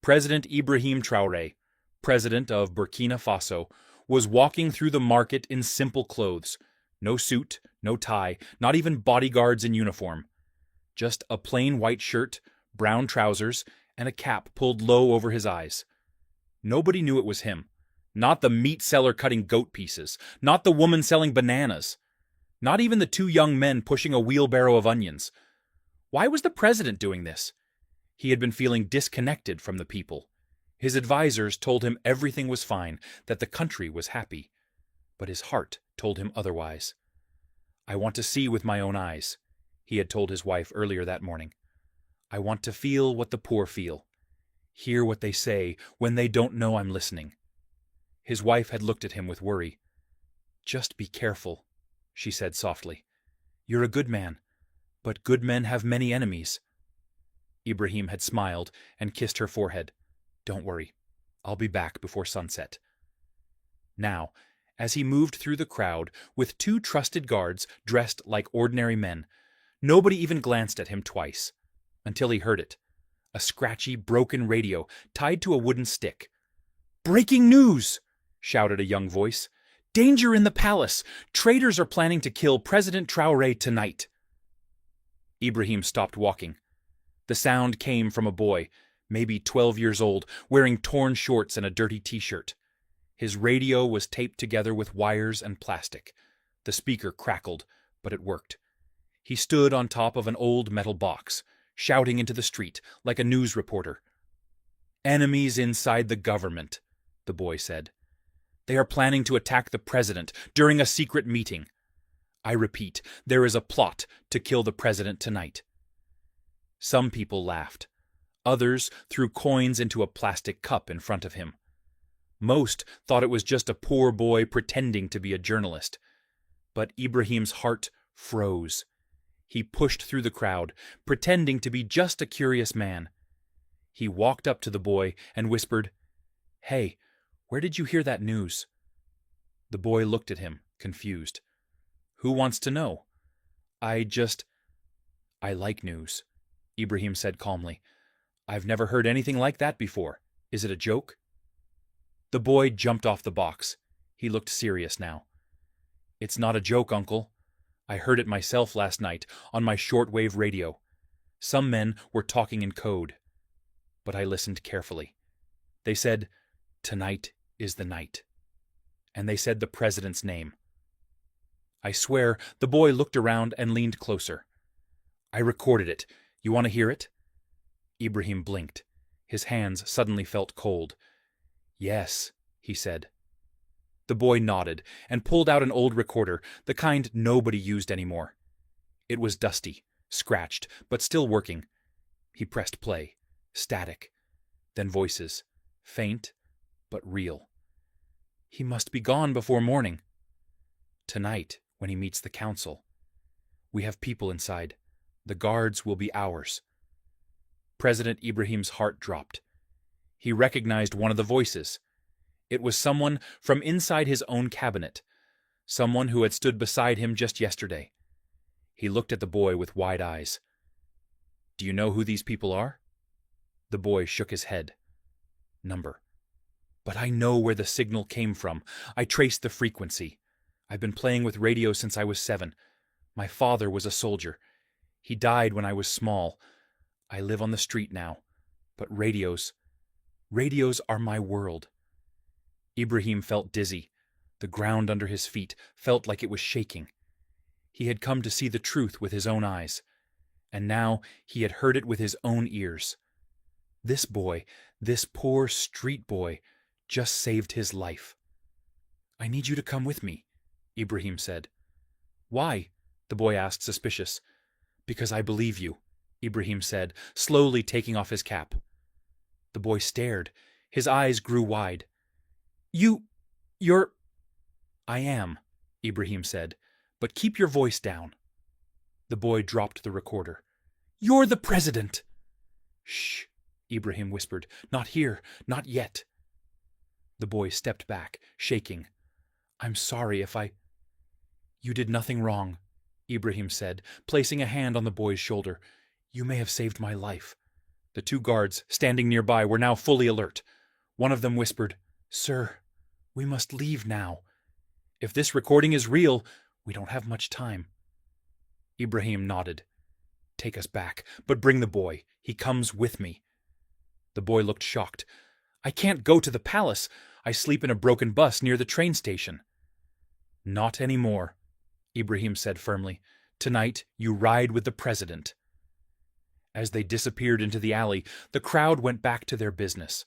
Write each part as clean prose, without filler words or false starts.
President Ibrahim Traore, president of Burkina Faso, was walking through the market in simple clothes. No suit, no tie, not even bodyguards in uniform. Just a plain white shirt, brown trousers, and a cap pulled low over his eyes. Nobody knew it was him. Not the meat seller cutting goat pieces, not the woman selling bananas, not even the two young men pushing a wheelbarrow of onions. Why was the president doing this? He had been feeling disconnected from the people. His advisors told him everything was fine, that the country was happy. But his heart told him otherwise. "I want to see with my own eyes," he had told his wife earlier that morning. "I want to feel what the poor feel. Hear what they say when they don't know I'm listening." His wife had looked at him with worry. "Just be careful," she said softly. "You're a good man, but good men have many enemies." Ibrahim had smiled and kissed her forehead. "Don't worry. I'll be back before sunset." Now, as he moved through the crowd with two trusted guards dressed like ordinary men, nobody even glanced at him twice, until he heard it. A scratchy, broken radio tied to a wooden stick. "Breaking news!" shouted a young voice. "Danger in the palace! Traitors are planning to kill President Traore tonight." Ibrahim stopped walking. The sound came from a boy, maybe 12 years old, wearing torn shorts and a dirty t-shirt. His radio was taped together with wires and plastic. The speaker crackled, but it worked. He stood on top of an old metal box, shouting into the street like a news reporter. "Enemies inside the government," the boy said. "They are planning to attack the president during a secret meeting. I repeat, there is a plot to kill the president tonight." Some people laughed. Others threw coins into a plastic cup in front of him. Most thought it was just a poor boy pretending to be a journalist. But Ibrahim's heart froze. He pushed through the crowd, pretending to be just a curious man. He walked up to the boy and whispered, "Hey, where did you hear that news?" The boy looked at him, confused. "Who wants to know?" I like news," Ibrahim said calmly. "I've never heard anything like that before. Is it a joke?" The boy jumped off the box. He looked serious now. "It's not a joke, Uncle. I heard it myself last night on my shortwave radio. Some men were talking in code. But I listened carefully. They said, 'Tonight is the night.' And they said the president's name." I swear, the boy looked around and leaned closer. "I recorded it. You want to hear it?" Ibrahim blinked. His hands suddenly felt cold. "Yes," he said. The boy nodded and pulled out an old recorder, the kind nobody used anymore. It was dusty, scratched, but still working. He pressed play. Static. Then voices. Faint, but real. "He must be gone before morning." "Tonight, when he meets the council. We have people inside. The guards will be ours." President Ibrahim's heart dropped. He recognized one of the voices. It was someone from inside his own cabinet, someone who had stood beside him just yesterday. He looked at the boy with wide eyes. "Do you know who these people are?" The boy shook his head. "Number. But I know where the signal came from. I traced the frequency. I've been playing with radio since I was 7. My father was a soldier. He died when I was small. I live on the street now. But radios are my world." Ibrahim felt dizzy. The ground under his feet felt like it was shaking. He had come to see the truth with his own eyes, and now he had heard it with his own ears. This boy, this poor street boy, just saved his life. "I need you to come with me," Ibrahim said. "Why?" the boy asked, suspicious. "Because I believe you," Ibrahim said, slowly taking off his cap. The boy stared. His eyes grew wide. You're... "I am," Ibrahim said, "but keep your voice down." The boy dropped the recorder. "You're the president!" "Shh," Ibrahim whispered. "Not here, not yet." The boy stepped back, shaking. "I'm sorry if I—" "You did nothing wrong," Ibrahim said, placing a hand on the boy's shoulder. "You may have saved my life. The 2 guards, standing nearby, were now fully alert. One of them whispered, "Sir, we must leave now. If this recording is real, we don't have much time." Ibrahim nodded. "Take us back, but bring the boy. He comes with me." The boy looked shocked. "I can't go to the palace. I sleep in a broken bus near the train station." "Not anymore," Ibrahim said firmly. "Tonight you ride with the president." As they disappeared into the alley, the crowd went back to their business.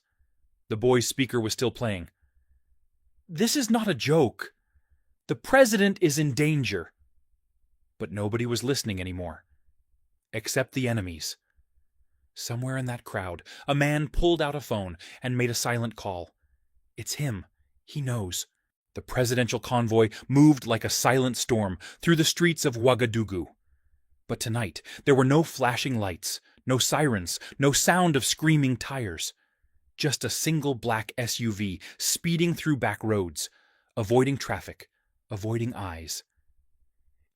The boy's speaker was still playing. "This is not a joke. The president is in danger." But nobody was listening anymore, except the enemies. Somewhere in that crowd, a man pulled out a phone and made a silent call. It's him. He knows. The presidential convoy moved like a silent storm through the streets of Ouagadougou. But tonight, there were no flashing lights, no sirens, no sound of screaming tires. Just a single black SUV speeding through back roads, avoiding traffic, avoiding eyes.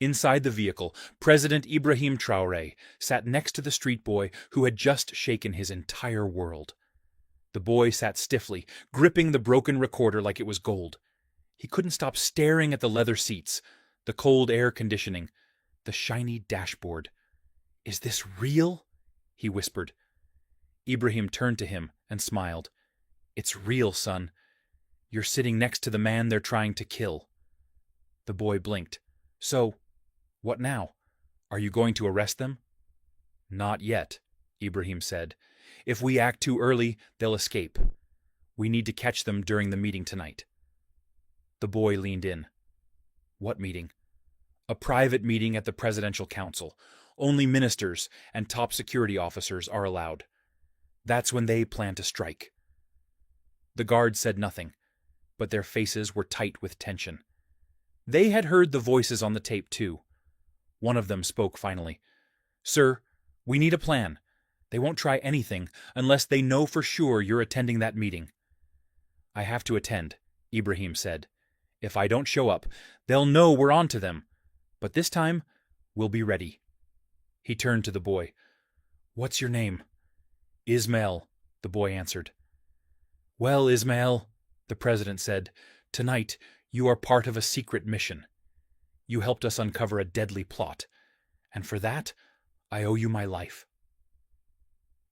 Inside the vehicle, President Ibrahim Traore sat next to the street boy who had just shaken his entire world. The boy sat stiffly, gripping the broken recorder like it was gold. He couldn't stop staring at the leather seats, the cold air conditioning, the shiny dashboard. "Is this real?" he whispered. Ibrahim turned to him and smiled. "It's real, son. You're sitting next to the man they're trying to kill." The boy blinked. "So, what now? Are you going to arrest them?" "Not yet," Ibrahim said. "If we act too early, they'll escape. We need to catch them during the meeting tonight." The boy leaned in. "What meeting?" "A private meeting at the Presidential Council. Only ministers and top security officers are allowed. That's when they plan to strike." The guards said nothing, but their faces were tight with tension. They had heard the voices on the tape too. One of them spoke finally. "Sir, we need a plan. They won't try anything unless they know for sure you're attending that meeting." "I have to attend," Ibrahim said. "If I don't show up, they'll know we're on to them. But this time, we'll be ready." He turned to the boy. "What's your name?" "Ismail," the boy answered. "Well, Ismail," the president said, "tonight you are part of a secret mission. You helped us uncover a deadly plot, and for that, I owe you my life."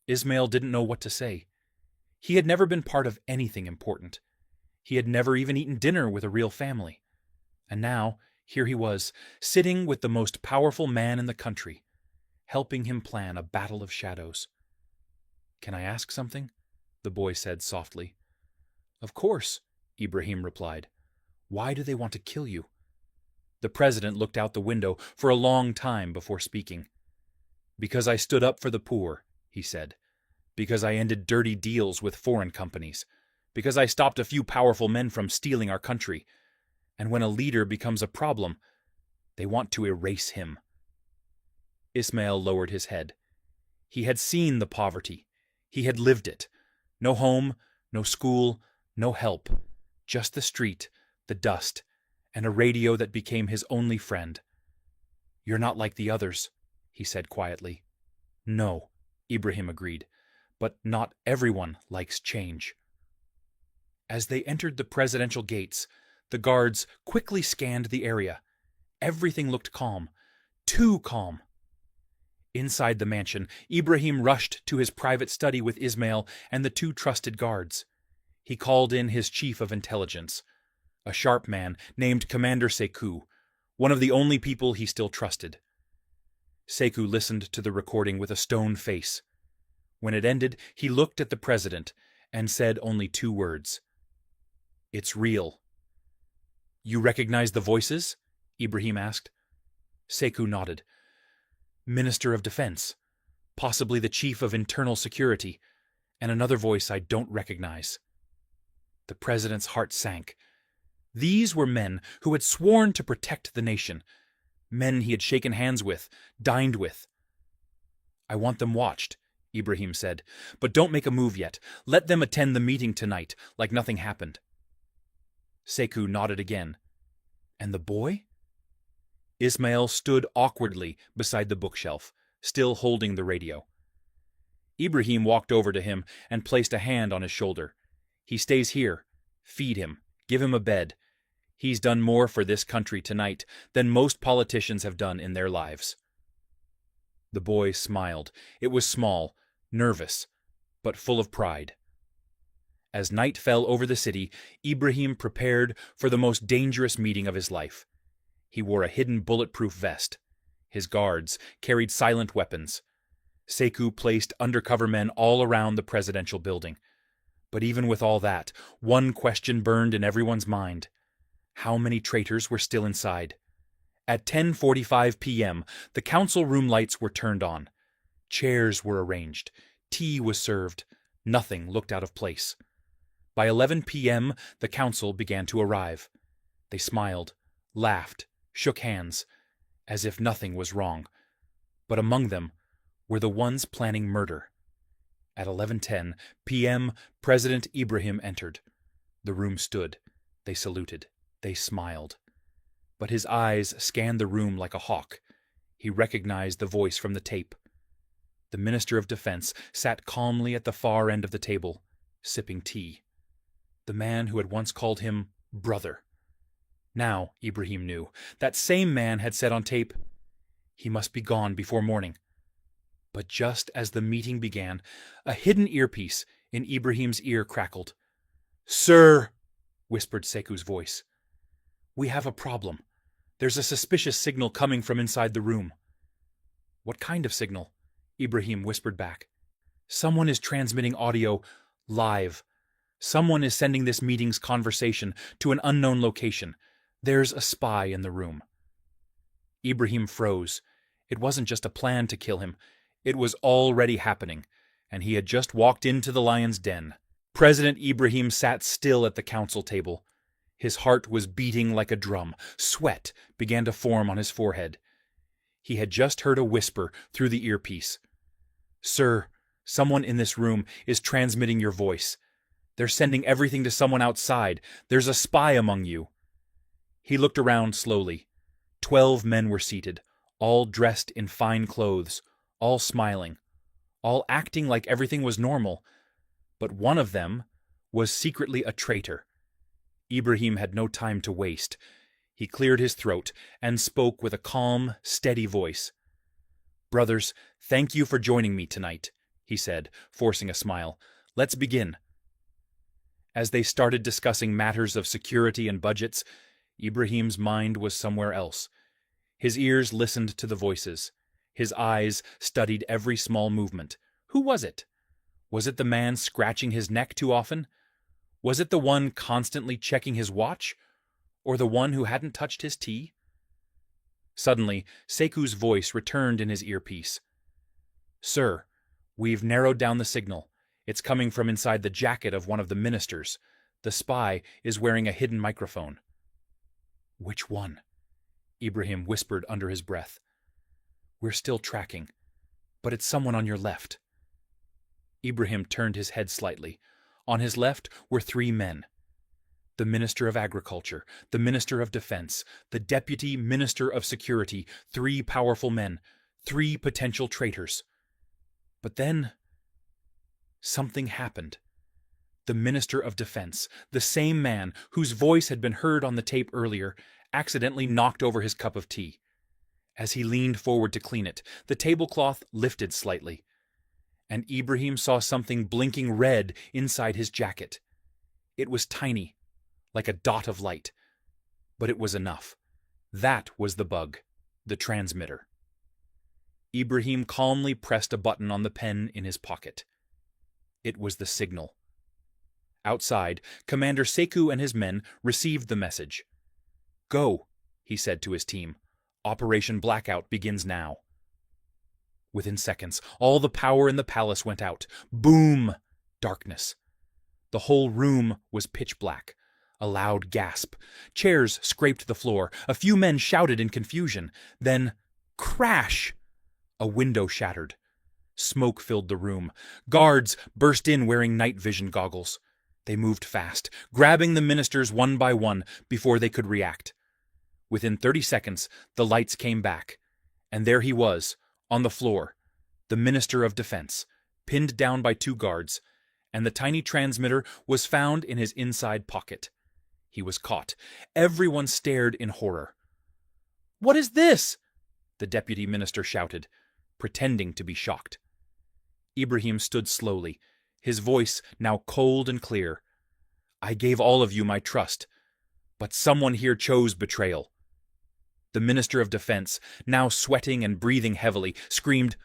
Ismail didn't know what to say. He had never been part of anything important. He had never even eaten dinner with a real family. And now, here he was, sitting with the most powerful man in the country, helping him plan a battle of shadows. "Can I ask something?" the boy said softly. "Of course," Ibrahim replied. "Why do they want to kill you?" The president looked out the window for a long time before speaking. "Because I stood up for the poor," he said. "Because I ended dirty deals with foreign companies. Because I stopped a few powerful men from stealing our country. And when a leader becomes a problem, they want to erase him." Ismail lowered his head. He had seen the poverty. He had lived it. No home, no school, no help. Just the street, the dust, and a radio that became his only friend. "You're not like the others," he said quietly. "No," Ibrahim agreed, "but not everyone likes change." As they entered the presidential gates, the guards quickly scanned the area. Everything looked calm. Too calm. Inside the mansion, Ibrahim rushed to his private study with Ismail and the 2 trusted guards. He called in his chief of intelligence, a sharp man named Commander Sekou, one of the only people he still trusted. Sekou listened to the recording with a stone face. When it ended, he looked at the president and said only 2 words. "It's real." "You recognize the voices?" Ibrahim asked. Sekou nodded. "Minister of Defense, possibly the Chief of Internal Security, and another voice I don't recognize." The president's heart sank. These were men who had sworn to protect the nation, men he had shaken hands with, dined with. "I want them watched," Ibrahim said, "but don't make a move yet. Let them attend the meeting tonight, like nothing happened." Sekou nodded again. "And the boy?" Ismail stood awkwardly beside the bookshelf, still holding the radio. Ibrahim walked over to him and placed a hand on his shoulder. "He stays here. Feed him. Give him a bed. He's done more for this country tonight than most politicians have done in their lives." The boy smiled. It was small, nervous, but full of pride. As night fell over the city, Ibrahim prepared for the most dangerous meeting of his life. He wore a hidden bulletproof vest. His guards carried silent weapons. Sekou placed undercover men all around the presidential building. But even with all that, one question burned in everyone's mind. How many traitors were still inside? At 10:45 p.m., the council room lights were turned on. Chairs were arranged. Tea was served. Nothing looked out of place. By 11 p.m., the council began to arrive. They smiled, laughed, shook hands, as if nothing was wrong. But among them were the ones planning murder. At 11:10 p.m., President Ibrahim entered. The room stood. They saluted. They smiled. But his eyes scanned the room like a hawk. He recognized the voice from the tape. The Minister of Defense sat calmly at the far end of the table, sipping tea. The man who had once called him brother. Now, Ibrahim knew, that same man had said on tape, he must be gone before morning. But just as the meeting began, a hidden earpiece in Ibrahim's ear crackled. "Sir," whispered Sekou's voice, "we have a problem. There's a suspicious signal coming from inside the room." "What kind of signal?" Ibrahim whispered back. "Someone is transmitting audio live. Someone is sending this meeting's conversation to an unknown location. There's a spy in the room." Ibrahim froze. It wasn't just a plan to kill him. It was already happening, and he had just walked into the lion's den. President Ibrahim sat still at the council table. His heart was beating like a drum. Sweat began to form on his forehead. He had just heard a whisper through the earpiece. "Sir, someone in this room is transmitting your voice. They're sending everything to someone outside. There's a spy among you." He looked around slowly. 12 men were seated, all dressed in fine clothes, all smiling, all acting like everything was normal. But one of them was secretly a traitor. Ibrahim had no time to waste. He cleared his throat and spoke with a calm, steady voice. "Brothers, thank you for joining me tonight," he said, forcing a smile. "Let's begin." As they started discussing matters of security and budgets, Ibrahim's mind was somewhere else. His ears listened to the voices. His eyes studied every small movement. Who was it? Was it the man scratching his neck too often? Was it the one constantly checking his watch? Or the one who hadn't touched his tea? Suddenly, Sekou's voice returned in his earpiece. "Sir, we've narrowed down the signal. It's coming from inside the jacket of one of the ministers. The spy is wearing a hidden microphone." "Which one?" Ibrahim whispered under his breath. "We're still tracking, but it's someone on your left." Ibrahim turned his head slightly. On his left were 3 men. The Minister of Agriculture, the Minister of Defense, the Deputy Minister of Security, 3 powerful men, 3 potential traitors. But then something happened. The Minister of Defense, the same man whose voice had been heard on the tape earlier, accidentally knocked over his cup of tea. As he leaned forward to clean it, the tablecloth lifted slightly, and Ibrahim saw something blinking red inside his jacket. It was tiny, like a dot of light, but it was enough. That was the bug, the transmitter. Ibrahim calmly pressed a button on the pen in his pocket. It was the signal. Outside, Commander Sekou and his men received the message. "Go," he said to his team. "Operation Blackout begins now." Within seconds, all the power in the palace went out. Boom! Darkness. The whole room was pitch black. A loud gasp. Chairs scraped the floor. A few men shouted in confusion. Then, crash! A window shattered. Smoke filled the room. Guards burst in wearing night vision goggles. They moved fast, grabbing the ministers one by one before they could react. Within 30 seconds, the lights came back, and there he was, on the floor, the Minister of Defense, pinned down by 2 guards, and the tiny transmitter was found in his inside pocket. He was caught. Everyone stared in horror. "What is this?" the deputy minister shouted, pretending to be shocked. Ibrahim stood slowly, his voice now cold and clear. "I gave all of you my trust, but someone here chose betrayal." The Minister of Defense, now sweating and breathing heavily, screamed,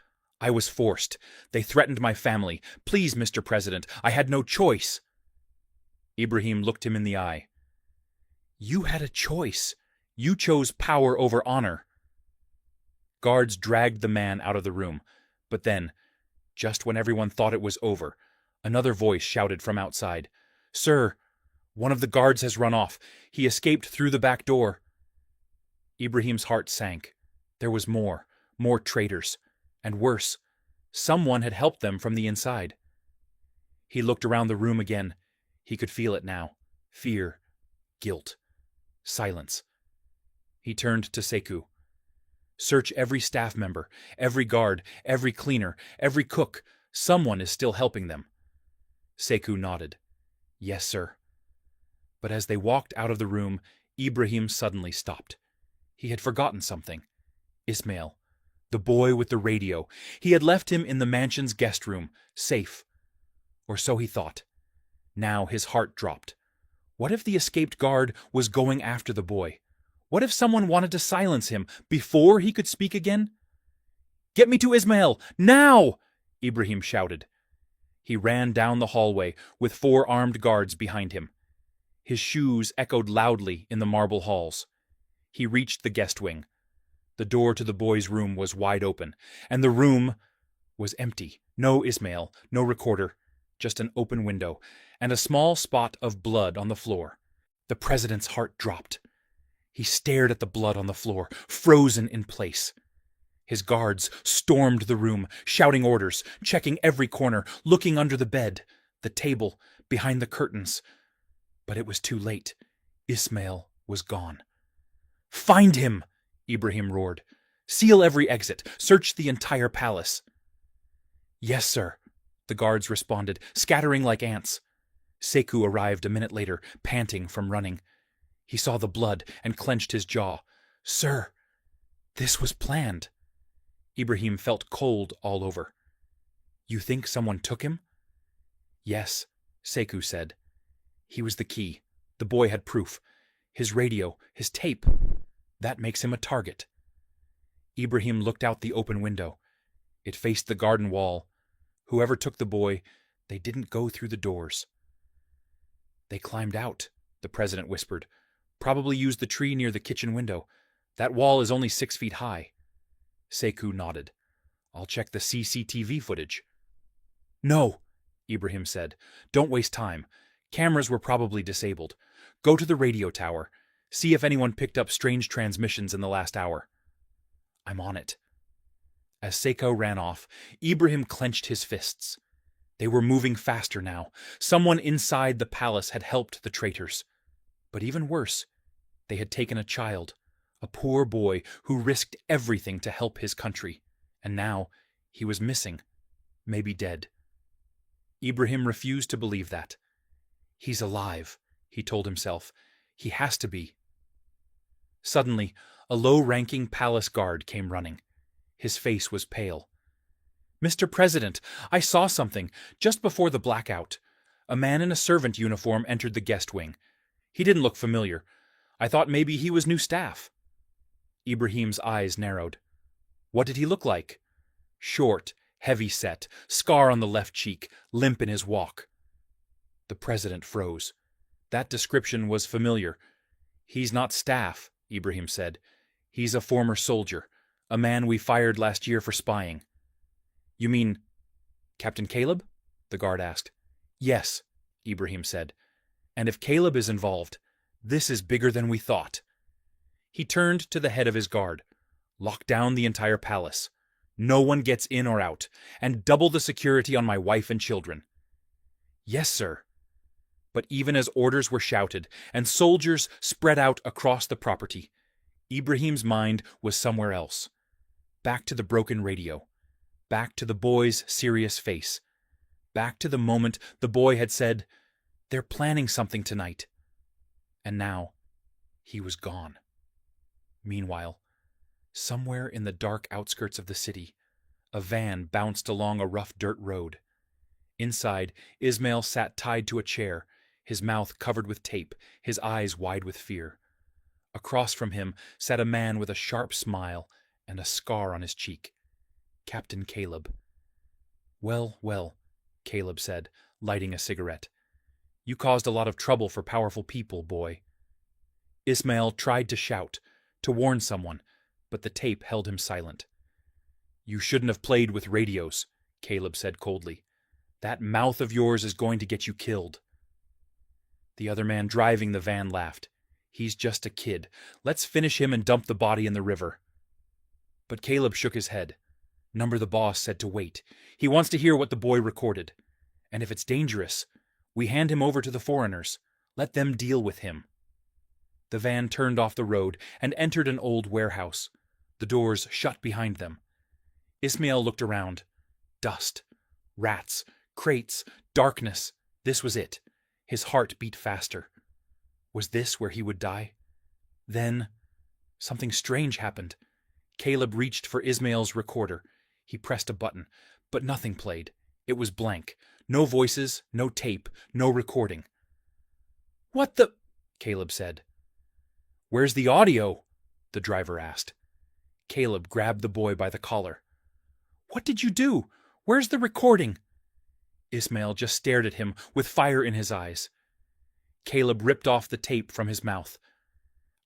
"I was forced. They threatened my family. Please, Mr. President, I had no choice." Ibrahim looked him in the eye. "You had a choice. You chose power over honor." Guards dragged the man out of the room, but then, just when everyone thought it was over, another voice shouted from outside, "Sir, one of the guards has run off. He escaped through the back door." Ibrahim's heart sank. There was more traitors, and worse, someone had helped them from the inside. He looked around the room again. He could feel it now. Fear, guilt, silence. He turned to Sekou. "Search every staff member, every guard, every cleaner, every cook. Someone is still helping them." Sekou nodded. "Yes, sir." But as they walked out of the room, Ibrahim suddenly stopped. He had forgotten something. Ismail, the boy with the radio. He had left him in the mansion's guest room, safe. Or so he thought. Now his heart dropped. What if the escaped guard was going after the boy? What if someone wanted to silence him before he could speak again? "Get me to Ismail, now!" Ibrahim shouted. He ran down the hallway with 4 armed guards behind him. His shoes echoed loudly in the marble halls. He reached the guest wing. The door to the boy's room was wide open, and the room was empty. No Ismail, no recorder, just an open window, and a small spot of blood on the floor. The president's heart dropped. He stared at the blood on the floor, frozen in place. His guards stormed the room, shouting orders, checking every corner, looking under the bed, the table, behind the curtains. But it was too late. Ismail was gone. "Find him!" Ibrahim roared. "Seal every exit. Search the entire palace." "Yes, sir," the guards responded, scattering like ants. Sekou arrived a minute later, panting from running. He saw the blood and clenched his jaw. "Sir, this was planned." Ibrahim felt cold all over. "You think someone took him?" "Yes," Sekou said. "He was the key. The boy had proof. His radio, his tape. That makes him a target." Ibrahim looked out the open window. It faced the garden wall. Whoever took the boy, they didn't go through the doors. "They climbed out," the president whispered. "Probably used the tree near the kitchen window. That wall is only 6 feet high." Sekou nodded. "I'll check the CCTV footage." "No," Ibrahim said. "Don't waste time. Cameras were probably disabled. Go to the radio tower. See if anyone picked up strange transmissions in the last hour." "I'm on it." As Sekou ran off, Ibrahim clenched his fists. They were moving faster now. Someone inside the palace had helped the traitors. But even worse, they had taken a child, a poor boy who risked everything to help his country. And now he was missing, maybe dead. Ibrahim refused to believe that. "He's alive," he told himself. "He has to be." Suddenly, a low-ranking palace guard came running. His face was pale. "Mr. President, I saw something just before the blackout." A man in a servant uniform entered the guest wing. He didn't look familiar. I thought maybe he was new staff. Ibrahim's eyes narrowed. "What did he look like?" "Short, heavy-set, scar on the left cheek, limp in his walk." The president froze. That description was familiar. "He's not staff," Ibrahim said. "He's a former soldier, a man we fired last year for spying." "You mean Captain Caleb?" the guard asked. "Yes," Ibrahim said. "And if Caleb is involved, this is bigger than we thought." He turned to the head of his guard. "Lock down the entire palace. No one gets in or out, and double the security on my wife and children." "Yes, sir." But even as orders were shouted and soldiers spread out across the property, Ibrahim's mind was somewhere else. Back to the broken radio. Back to the boy's serious face. back to the moment the boy had said, "They're planning something tonight." And now he was gone. Meanwhile, somewhere in the dark outskirts of the city, a van bounced along a rough dirt road. Inside, Ismail sat tied to a chair, his mouth covered with tape, his eyes wide with fear. Across from him sat a man with a sharp smile and a scar on his cheek. Captain Caleb. "Well, well," Caleb said, lighting a cigarette. "You caused a lot of trouble for powerful people, boy." Ismail tried to shout, to warn someone, but the tape held him silent. "You shouldn't have played with radios," Caleb said coldly. "That mouth of yours is going to get you killed." The other man driving the van laughed. "He's just a kid. Let's finish him and dump the body in the river." But Caleb shook his head. Number the boss said to wait. He wants to hear what the boy recorded. And if it's dangerous, we hand him over to the foreigners. Let them deal with him. The van turned off the road and entered an old warehouse. The doors shut behind them. Ismail looked around. Dust, rats, crates, darkness. This was it. His heart beat faster. Was this where he would die? Then something strange happened. Caleb reached for Ismail's recorder. He pressed a button, but nothing played. It was blank. No voices, no tape, no recording. "What the?" Caleb said. "Where's the audio?" the driver asked. Caleb grabbed the boy by the collar. "What did you do? Where's the recording?" Ismail just stared at him with fire in his eyes. Caleb ripped off the tape from his mouth.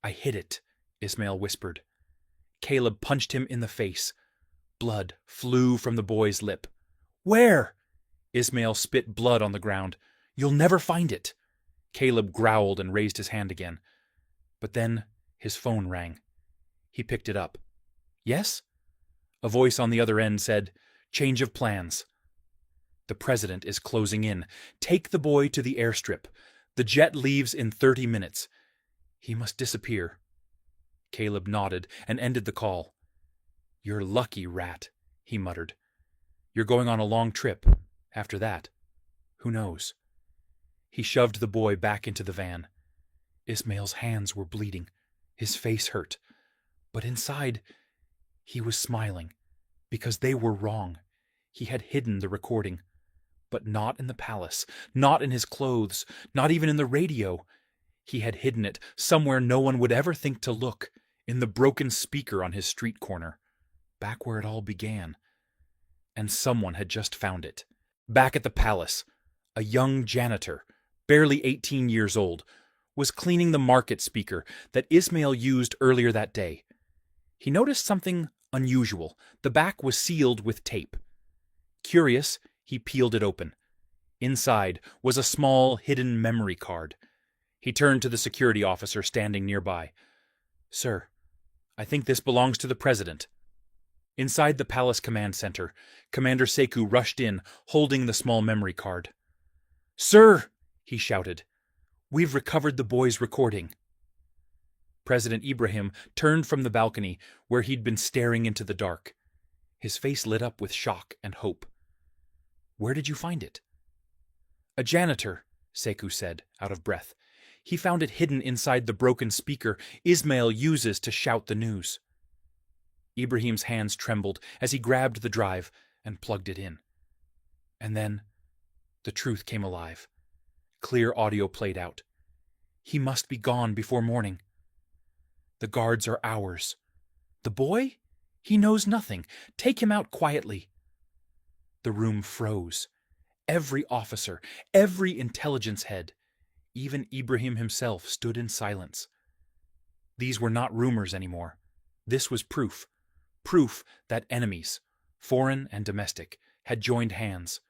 "I hid it," Ismail whispered. Caleb punched him in the face. Blood flew from the boy's lip. "Where?" Ismail spit blood on the ground. "You'll never find it." Caleb growled and raised his hand again. But then his phone rang. He picked it up. "Yes?" A voice on the other end said, "Change of plans. The president is closing in. Take the boy to the airstrip. The jet leaves in 30 minutes. He must disappear." Caleb nodded and ended the call. "You're lucky, rat," he muttered. "You're going on a long trip. After that, who knows?" He shoved the boy back into the van. Ismail's hands were bleeding. His face hurt. But inside, he was smiling, because they were wrong. He had hidden the recording. But not in the palace, not in his clothes, not even in the radio. He had hidden it somewhere no one would ever think to look, in the broken speaker on his street corner, back where it all began. And someone had just found it. Back at the palace, a young janitor, barely 18 years old, was cleaning the market speaker that Ismail used earlier that day. He noticed something unusual. The back was sealed with tape. Curious, he peeled it open. Inside was a small, hidden memory card. He turned to the security officer standing nearby. "Sir, I think this belongs to the president." Inside the palace command center, Commander Sekou rushed in, holding the small memory card. "Sir," he shouted, "we've recovered the boy's recording." President Ibrahim turned from the balcony where he'd been staring into the dark. His face lit up with shock and hope. "Where did you find it?" "A janitor," Sekou said, out of breath. "He found it hidden inside the broken speaker Ismail uses to shout the news." Ibrahim's hands trembled as he grabbed the drive and plugged it in. And then the truth came alive. Clear audio played out. "He must be gone before morning. The guards are ours. The boy? He knows nothing. Take him out quietly." The room froze. Every officer, every intelligence head, even Ibrahim himself stood in silence. These were not rumors anymore. This was proof. Proof that enemies, foreign and domestic, had joined hands.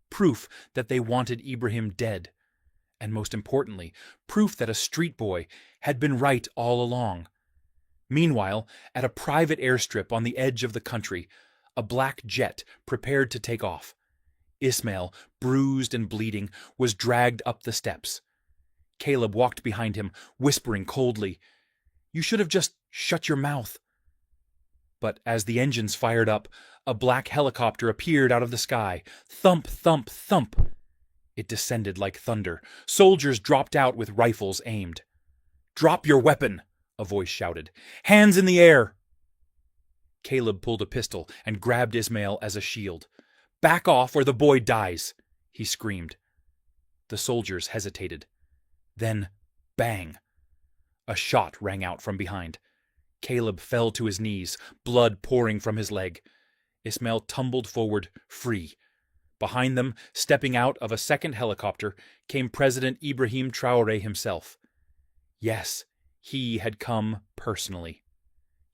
Proof that they wanted Ibrahim dead. And most importantly, proof that a street boy had been right all along. Meanwhile, at a private airstrip on the edge of the country, a black jet prepared to take off. Ismail, bruised and bleeding, was dragged up the steps. Caleb walked behind him, whispering coldly, "You should have just shut your mouth." But as the engines fired up, a black helicopter appeared out of the sky. Thump, thump, thump. It descended like thunder. Soldiers dropped out with rifles aimed. "Drop your weapon!" a voice shouted. "Hands in the air!" Caleb pulled a pistol and grabbed Ismail as a shield. "Back off or the boy dies!" he screamed. The soldiers hesitated. Then, bang! A shot rang out from behind. Caleb fell to his knees, blood pouring from his leg. Ismail tumbled forward, free. Behind them, stepping out of a second helicopter, came President Ibrahim Traore himself. Yes, he had come personally.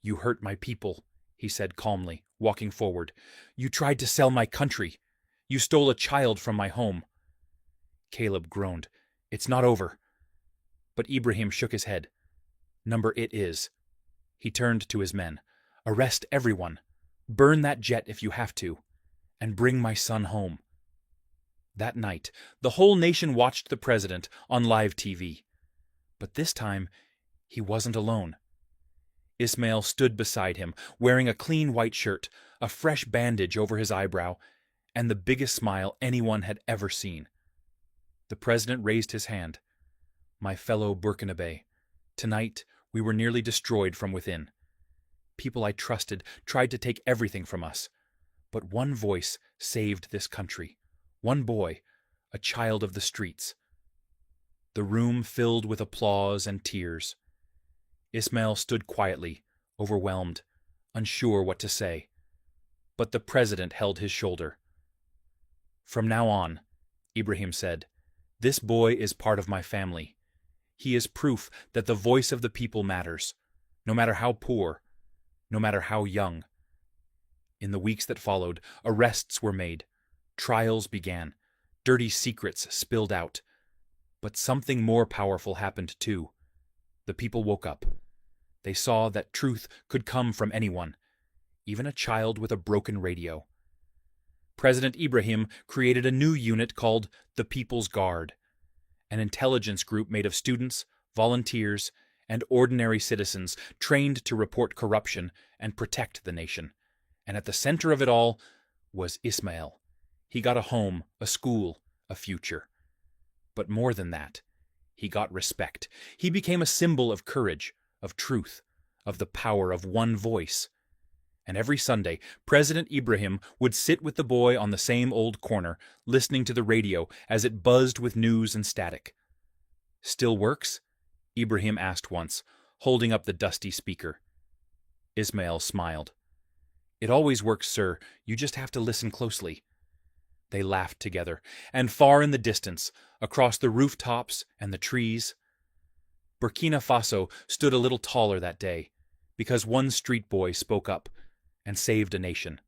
"You hurt my people," he said calmly, walking forward. "You tried to sell my country. You stole a child from my home." Caleb groaned. "It's not over." But Ibrahim shook his head. "Number it is." He turned to his men. "Arrest everyone. Burn that jet if you have to. And bring my son home." That night, the whole nation watched the president on live TV. But this time, he wasn't alone. Ismail stood beside him, wearing a clean white shirt, a fresh bandage over his eyebrow, and the biggest smile anyone had ever seen. The president raised his hand. "My fellow Burkinabe, tonight we were nearly destroyed from within. People I trusted tried to take everything from us. But one voice saved this country. One boy, a child of the streets." The room filled with applause and tears. Ismail stood quietly, overwhelmed, unsure what to say. But the president held his shoulder. "From now on," Ibrahim said, "this boy is part of my family. He is proof that the voice of the people matters, no matter how poor, no matter how young." In the weeks that followed, arrests were made. Trials began. Dirty secrets spilled out. But something more powerful happened too. The people woke up. They saw that truth could come from anyone, even a child with a broken radio. President Ibrahim created a new unit called the People's Guard, an intelligence group made of students, volunteers, and ordinary citizens trained to report corruption and protect the nation. And at the center of it all was Ismail. He got a home, a school, a future. But more than that, he got respect. He became a symbol of courage, of truth, of the power of one voice. And every Sunday, President Ibrahim would sit with the boy on the same old corner, listening to the radio as it buzzed with news and static. "Still works?" Ibrahim asked once, holding up the dusty speaker. Ismail smiled. "It always works, sir. You just have to listen closely." They laughed together, and far in the distance, across the rooftops and the trees, Burkina Faso stood a little taller that day, because one street boy spoke up and saved a nation.